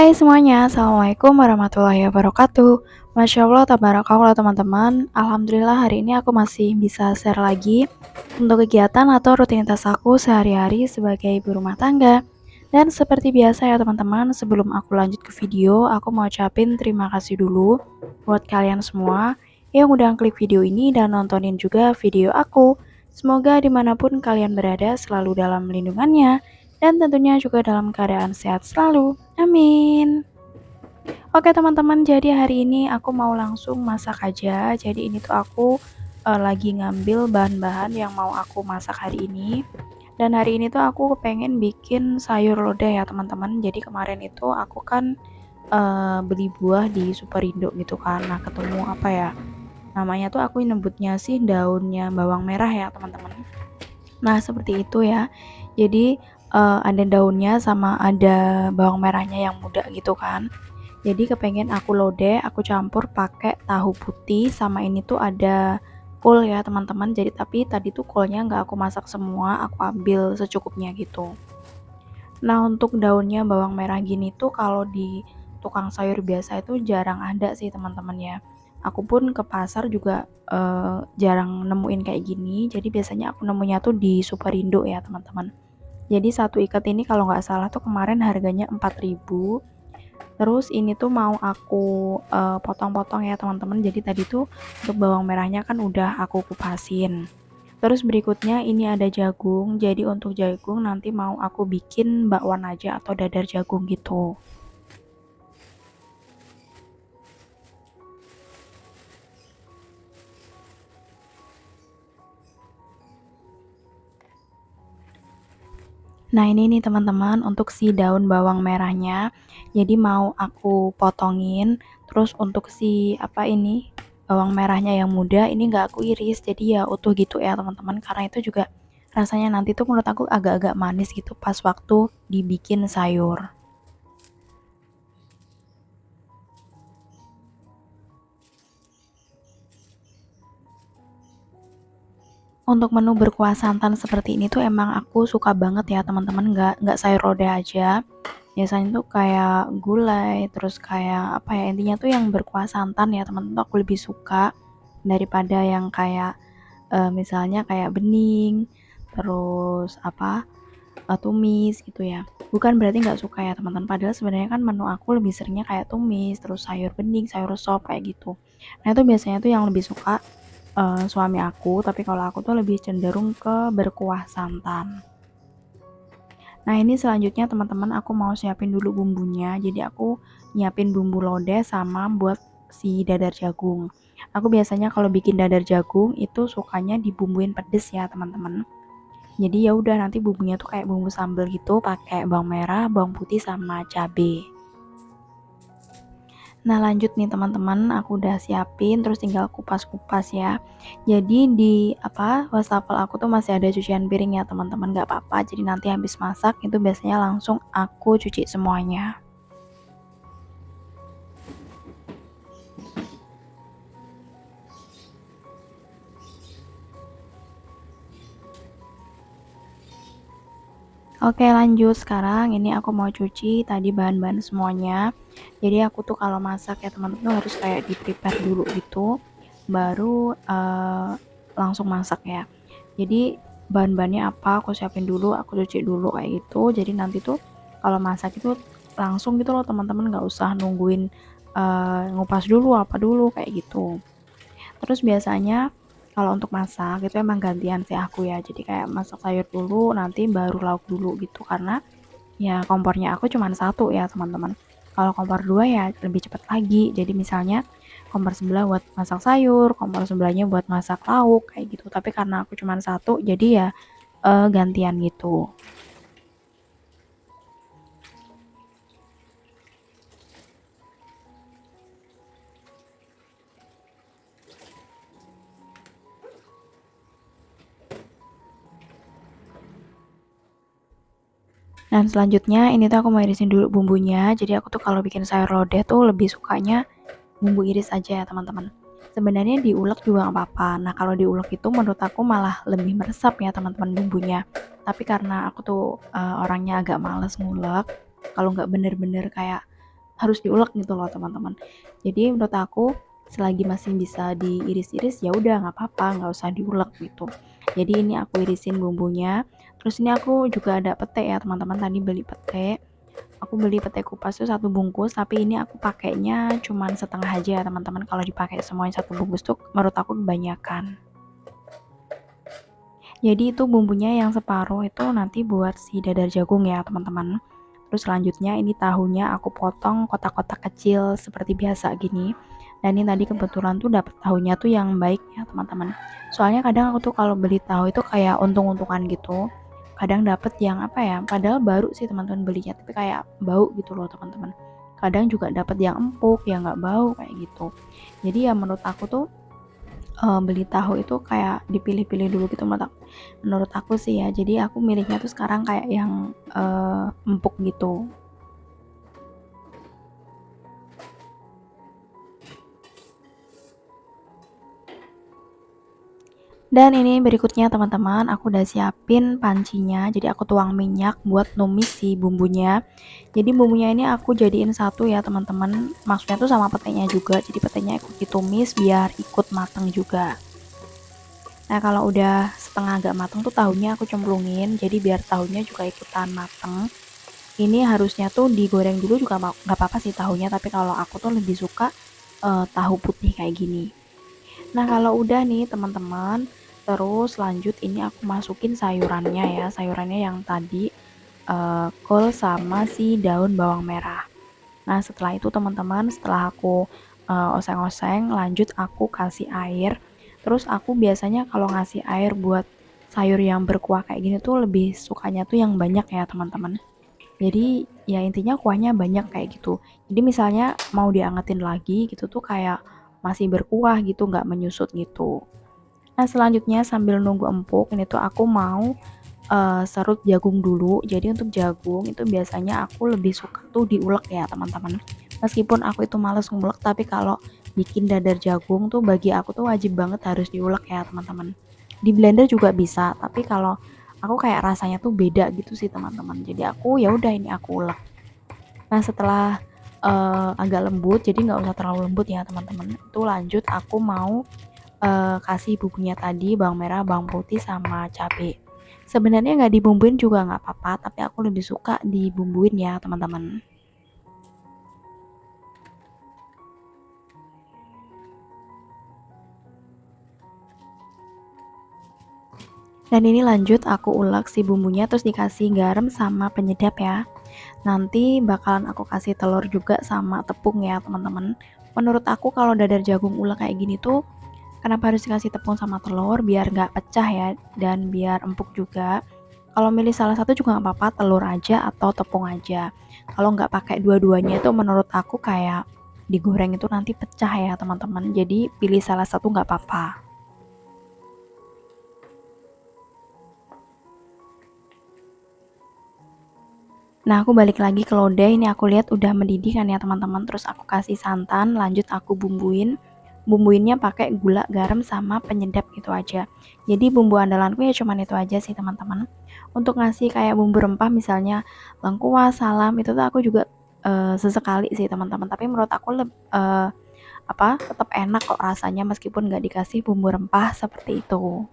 Hai semuanya, Assalamualaikum warahmatullahi wabarakatuh. Masya Allah, tabarakallah teman-teman. Alhamdulillah hari ini aku masih bisa share lagi untuk kegiatan atau rutinitas aku sehari-hari sebagai ibu rumah tangga. Dan seperti biasa ya teman-teman, sebelum aku lanjut ke video, aku mau ucapin terima kasih dulu buat kalian semua yang udah klik video ini dan nontonin juga video aku. Semoga dimanapun kalian berada selalu dalam lindungannya dan tentunya juga dalam keadaan sehat selalu. Amin. Oke teman-teman, jadi hari ini aku mau langsung masak aja. Jadi ini tuh aku lagi ngambil bahan-bahan yang mau aku masak hari ini. Dan hari ini tuh aku pengen bikin sayur lodeh ya teman-teman. Jadi kemarin itu aku kan beli buah di Superindo gitu kan. Nah ketemu apa ya? Namanya tuh aku nyebutnya sih daunnya bawang merah ya teman-teman. Nah seperti itu ya. Jadi ada daunnya sama ada bawang merahnya yang muda gitu kan. Jadi kepengen aku lodeh, aku campur pakai tahu putih sama ini tuh ada kol ya teman-teman. Jadi tapi tadi tuh kolnya nggak aku masak semua, aku ambil secukupnya gitu. Nah untuk daunnya bawang merah gini tuh kalau di tukang sayur biasa itu jarang ada sih teman-teman ya. Aku pun ke pasar juga jarang nemuin kayak gini. Jadi biasanya aku nemunya tuh di Superindo ya teman-teman. Jadi satu ikat ini kalau nggak salah tuh kemarin harganya 4.000. Terus ini tuh mau aku potong-potong ya teman-teman. Jadi tadi tuh untuk bawang merahnya kan udah aku kupasin. Terus berikutnya ini ada jagung. Jadi untuk jagung nanti mau aku bikin bakwan aja atau dadar jagung gitu. Nah ini nih teman-teman untuk si daun bawang merahnya. Jadi mau aku potongin. Terus untuk si apa ini bawang merahnya yang muda ini nggak aku iris. Jadi ya utuh gitu ya teman-teman. Karena itu juga rasanya nanti tuh menurut aku agak-agak manis gitu pas waktu dibikin sayur. Untuk menu berkuah santan seperti ini tuh emang aku suka banget ya teman-teman, nggak sayur lodeh aja. Biasanya tuh kayak gulai, terus kayak apa ya, intinya tuh yang berkuah santan ya teman-teman tuh aku lebih suka daripada yang kayak misalnya kayak bening, terus apa tumis gitu ya. Bukan berarti nggak suka ya teman-teman, padahal sebenarnya kan menu aku lebih seringnya kayak tumis, terus sayur bening, sayur sop kayak gitu. Nah itu biasanya tuh yang lebih suka suami aku, tapi kalau aku tuh lebih cenderung ke berkuah santan. Nah ini selanjutnya teman-teman aku mau siapin dulu bumbunya. Jadi aku nyiapin bumbu lodeh sama buat si dadar jagung. Aku biasanya kalau bikin dadar jagung itu sukanya dibumbuin pedes ya teman-teman. Jadi ya udah nanti bumbunya tuh kayak bumbu sambal gitu, pakai bawang merah, bawang putih sama cabe. Nah lanjut nih teman-teman, aku udah siapin terus tinggal kupas-kupas ya. Jadi di wastafel aku tuh masih ada cucian piring ya teman-teman, nggak apa-apa. Jadi nanti habis masak itu biasanya langsung aku cuci semuanya. Oke lanjut, sekarang ini aku mau cuci tadi bahan-bahan semuanya. Jadi aku tuh kalau masak ya teman-teman tuh harus kayak di prepare dulu gitu, baru langsung masak ya. Jadi bahan-bahannya apa aku siapin dulu, aku cuci dulu kayak gitu. Jadi nanti tuh kalau masak itu langsung gitu loh teman-teman, nggak usah nungguin ngupas dulu apa dulu kayak gitu. Terus biasanya kalau untuk masak itu emang gantian sih aku ya. Jadi kayak masak sayur dulu, nanti baru lauk dulu gitu. Karena ya kompornya aku cuma satu ya teman-teman. Kalau kompor dua ya lebih cepat lagi. Jadi misalnya kompor sebelah buat masak sayur, kompor sebelahnya buat masak lauk kayak gitu. Tapi karena aku cuma satu, jadi ya gantian gitu. Dan selanjutnya ini tuh aku mau irisin dulu bumbunya. Jadi aku tuh kalau bikin sayur lodeh tuh lebih sukanya bumbu iris aja ya teman-teman. Sebenarnya diulek juga nggak apa-apa. Nah kalau diulek itu menurut aku malah lebih meresap ya teman-teman bumbunya. Tapi karena aku tuh orangnya agak males ngulek, kalau nggak bener-bener kayak harus diulek gitu loh teman-teman. Jadi menurut aku selagi masih bisa diiris-iris ya udah nggak apa-apa, nggak usah diulek gitu. Jadi ini aku irisin bumbunya. Terus ini aku juga ada pete ya teman-teman, tadi beli pete. Aku beli pete kupas tuh 1 bungkus, tapi ini aku pakainya cuman setengah aja ya teman-teman. Kalau dipakai semuanya 1 bungkus tuh menurut aku kebanyakan. Jadi itu bumbunya yang separuh itu nanti buat si dadar jagung ya teman-teman. Terus selanjutnya ini tahunya aku potong kotak-kotak kecil seperti biasa gini. Dan ini tadi kebetulan tuh dapet tahunya tuh yang baik ya teman-teman. Soalnya kadang aku tuh kalau beli tahu itu kayak untung-untungan gitu. Kadang dapet yang apa ya, padahal baru sih teman-teman belinya, tapi kayak bau gitu loh teman-teman. Kadang juga dapet yang empuk, yang nggak bau kayak gitu. Jadi ya menurut aku tuh beli tahu itu kayak dipilih-pilih dulu gitu menurut aku sih ya. Jadi aku milihnya tuh sekarang kayak yang empuk gitu. Dan ini berikutnya teman-teman, aku udah siapin pancinya. Jadi aku tuang minyak buat numis si bumbunya. Jadi bumbunya ini aku jadiin satu ya teman-teman. Maksudnya tuh sama petenya juga. Jadi petenya ikut ditumis biar ikut mateng juga. Nah kalau udah setengah agak mateng tuh tahunya aku cemplungin. Jadi biar tahunya juga ikutan mateng. Ini harusnya tuh digoreng dulu juga nggak apa-apa sih tahunya. Tapi kalau aku tuh lebih suka tahu putih kayak gini. Nah kalau udah nih teman-teman, terus lanjut ini aku masukin sayurannya ya, sayurannya yang tadi kol sama si daun bawang merah. Nah setelah itu teman-teman, setelah aku oseng-oseng, lanjut aku kasih air. Terus aku biasanya kalau ngasih air buat sayur yang berkuah kayak gini tuh lebih sukanya tuh yang banyak ya teman-teman. Jadi ya intinya kuahnya banyak kayak gitu. Jadi misalnya mau diangetin lagi gitu tuh kayak masih berkuah gitu, nggak menyusut gitu. Nah selanjutnya sambil nunggu empuk, ini tuh aku mau serut jagung dulu. Jadi untuk jagung itu biasanya aku lebih suka tuh diulek ya teman-teman. Meskipun aku itu males ngulek, tapi kalau bikin dadar jagung tuh bagi aku tuh wajib banget harus diulek ya teman-teman. Di blender juga bisa, tapi kalau aku kayak rasanya tuh beda gitu sih teman-teman. Jadi aku ya udah ini aku ulek. Nah setelah agak lembut, jadi nggak usah terlalu lembut ya teman-teman. Itu lanjut aku mau kasih bumbunya tadi, bawang merah, bawang putih, sama cabai. Sebenarnya nggak dibumbuin juga nggak apa-apa, tapi aku lebih suka dibumbuin ya teman-teman. Dan ini lanjut aku ulek si bumbunya, terus dikasih garam sama penyedap ya. Nanti bakalan aku kasih telur juga sama tepung ya teman-teman. Menurut aku kalau dadar jagung ulek kayak gini tuh, kenapa harus dikasih tepung sama telur? Biar nggak pecah ya, dan biar empuk juga. Kalau milih salah satu juga nggak apa-apa, telur aja atau tepung aja. Kalau nggak pakai dua-duanya itu menurut aku kayak digoreng itu nanti pecah ya teman-teman. Jadi pilih salah satu nggak apa-apa. Nah aku balik lagi ke lodeh, ini aku lihat udah mendidih kan ya teman-teman. Terus aku kasih santan, lanjut aku bumbuinnya pakai gula, garam, sama penyedap gitu aja. Jadi bumbu andalanku ya cuman itu aja sih teman-teman. Untuk ngasih kayak bumbu rempah misalnya lengkuas, salam, itu tuh aku juga sesekali sih teman-teman. Tapi menurut aku tetap enak kok rasanya meskipun nggak dikasih bumbu rempah seperti itu.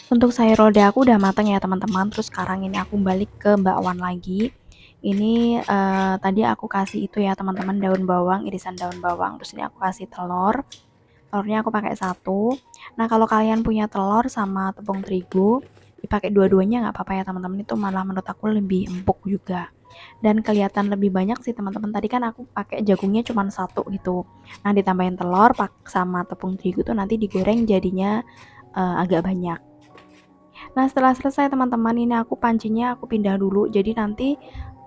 Untuk sayur lodeh aku udah matang ya teman-teman. Terus sekarang ini aku balik ke bakwan lagi. Ini tadi aku kasih itu ya teman-teman, daun bawang, irisan daun bawang. Terus ini aku kasih telur. Telurnya aku pakai satu. Nah kalau kalian punya telur sama tepung terigu, dipakai dua-duanya nggak apa-apa ya teman-teman. Itu malah menurut aku lebih empuk juga. Dan kelihatan lebih banyak sih teman-teman. Tadi kan aku pakai jagungnya cuma satu gitu. Nah ditambahin telur sama tepung terigu tuh nanti digoreng jadinya agak banyak. Nah setelah selesai teman-teman, ini aku pancinya aku pindah dulu. Jadi nanti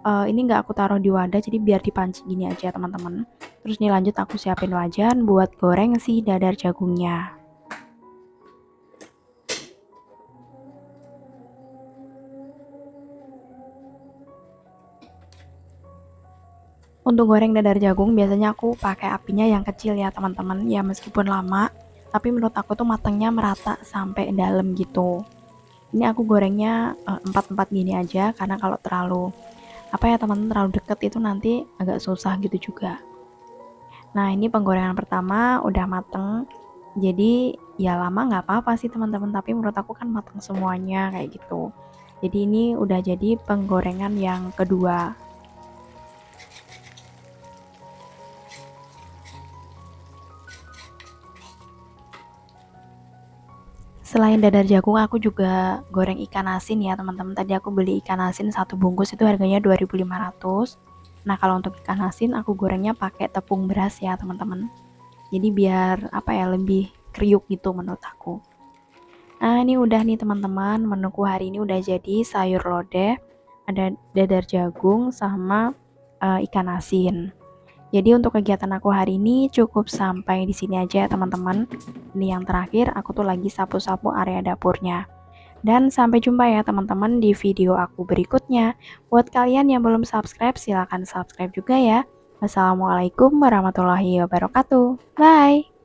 ini nggak aku taruh di wadah, jadi biar dipanci gini aja teman-teman. Terus nih lanjut aku siapin wajan buat goreng si dadar jagungnya. Untuk goreng dadar jagung biasanya aku pakai apinya yang kecil ya teman-teman. Ya meskipun lama, tapi menurut aku tuh matangnya merata sampai dalam gitu. Ini aku gorengnya empat-empat gini aja, karena kalau terlalu teman-teman, terlalu deket itu nanti agak susah gitu juga. Nah, ini penggorengan pertama udah mateng. Jadi ya lama nggak apa-apa sih teman-teman, tapi menurut aku kan mateng semuanya kayak gitu. Jadi ini udah jadi penggorengan yang kedua. Selain dadar jagung, aku juga goreng ikan asin ya teman-teman. Tadi aku beli ikan asin satu bungkus itu harganya 2.500. Nah, kalau untuk ikan asin aku gorengnya pakai tepung beras ya teman-teman. Jadi biar lebih kriuk gitu menurut aku. Nah, ini udah nih teman-teman, menuku hari ini udah jadi sayur lodeh, ada dadar jagung sama ikan asin. Jadi untuk kegiatan aku hari ini cukup sampai di sini aja ya teman-teman. Ini yang terakhir, aku tuh lagi sapu-sapu area dapurnya. Dan sampai jumpa ya teman-teman di video aku berikutnya. Buat kalian yang belum subscribe, silahkan subscribe juga ya. Wassalamualaikum warahmatullahi wabarakatuh. Bye!